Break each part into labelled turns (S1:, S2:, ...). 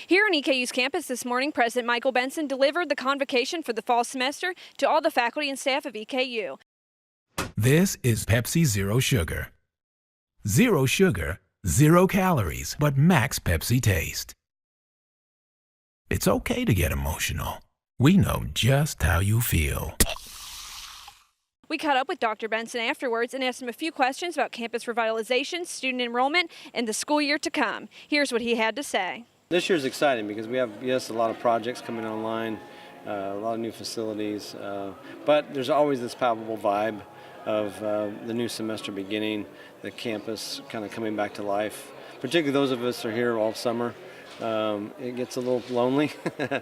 S1: Here on EKU's campus this morning, President Michael Benson delivered the convocation for the fall semester to all the faculty and staff of EKU.
S2: This is Pepsi Zero Sugar. Zero sugar, 0 calories, but max Pepsi taste. It's okay to get emotional. We know just how you feel.
S1: We caught up with Dr. Benson afterwards and asked him a few questions about campus revitalization, student enrollment, and the school year to come. Here's what he had to say.
S3: This year is exciting because we have, yes, a lot of projects coming online, a lot of new facilities, but there's always this palpable vibe of the new semester beginning, the campus kind of coming back to life. Particularly those of us who are here all summer. It gets a little lonely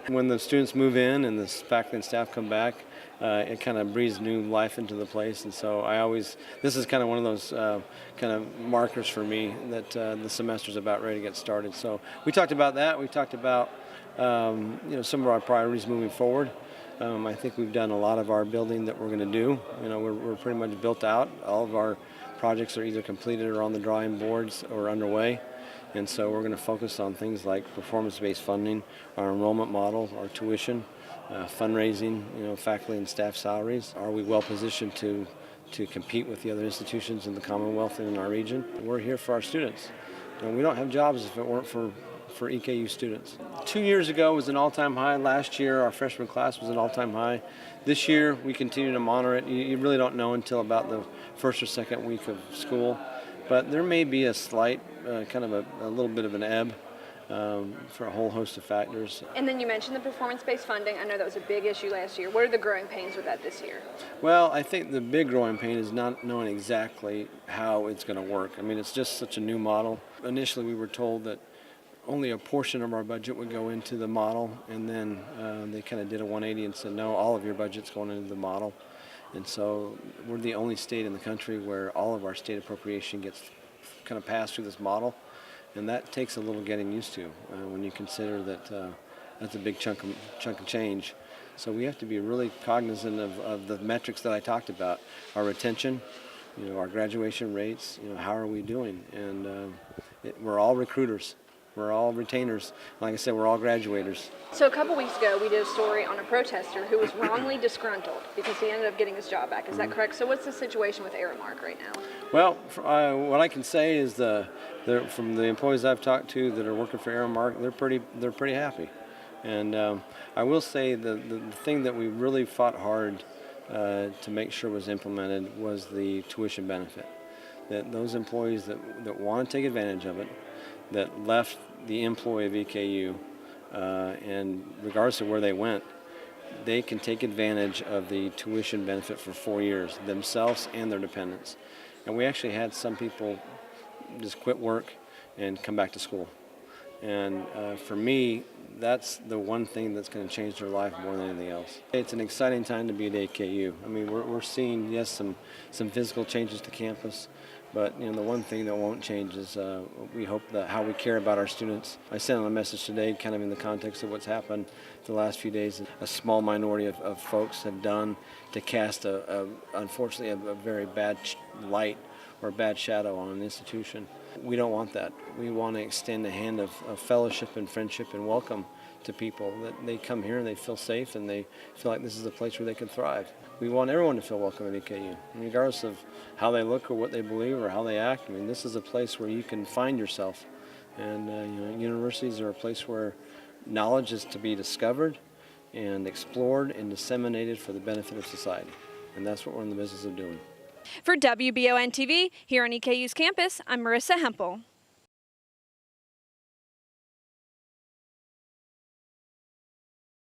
S3: when the students move in and the faculty and staff come back. It kind of breathes new life into the place, and so this is kind of one of those kind of markers for me that the semester's about ready to get started. So we talked about that. We talked about some of our priorities moving forward. I think we've done a lot of our building that we're going to do. We're pretty much built out. All of our projects are either completed or on the drawing boards or underway. And so we're going to focus on things like performance-based funding, our enrollment model, our tuition, fundraising, faculty and staff salaries. Are we well positioned to compete with the other institutions in the Commonwealth and in our region? We're here for our students. And we don't have jobs if it weren't for EKU students. 2 years ago was an all-time high. Last year, our freshman class was an all-time high. This year, we continue to monitor it. You really don't know until about the first or second week of school. But there may be a slight, kind of a little bit of an ebb for a whole host of factors.
S1: And then you mentioned the performance-based funding. I know that was a big issue last year. What are the growing pains with that this year?
S3: Well, I think the big growing pain is not knowing exactly how it's going to work. I mean, it's just such a new model. Initially, we were told that only a portion of our budget would go into the model, and then they kind of did a 180 and said, no, all of your budget's going into the model. And so we're the only state in the country where all of our state appropriation gets kind of passed through this model. And that takes a little getting used to when you consider that that's a big chunk of change. So we have to be really cognizant of the metrics that I talked about. Our retention, our graduation rates, how are we doing? And we're all recruiters. We're all retainers. Like I said, we're all graduators.
S1: So a couple weeks ago, we did a story on a protester who was wrongly disgruntled because he ended up getting his job back. Is that correct? So what's the situation with Aramark right now?
S3: Well, what I can say is from the employees I've talked to that are working for Aramark, they're pretty happy. And I will say the thing that we really fought hard to make sure was implemented was the tuition benefit. That those employees that want to take advantage of it, that left the employee of EKU, and regardless of where they went, they can take advantage of the tuition benefit for 4 years, themselves and their dependents. And we actually had some people just quit work and come back to school. And for me, that's the one thing that's going to change their life more than anything else. It's an exciting time to be at EKU. I mean, we're seeing, yes, some physical changes to campus, but the one thing that won't change is we hope that how we care about our students. I sent out a message today kind of in the context of what's happened the last few days. A small minority of folks have done to cast, unfortunately, a very bad light or a bad shadow on an institution. We don't want that. We want to extend a hand of fellowship and friendship and welcome to people, that they come here and they feel safe and they feel like this is a place where they can thrive. We want everyone to feel welcome at EKU, regardless of how they look or what they believe or how they act. I mean, this is a place where you can find yourself. And universities are a place where knowledge is to be discovered and explored and disseminated for the benefit of society. And that's what we're in the business of doing.
S1: For WBON TV, here on EKU's campus, I'm Marissa Hempel.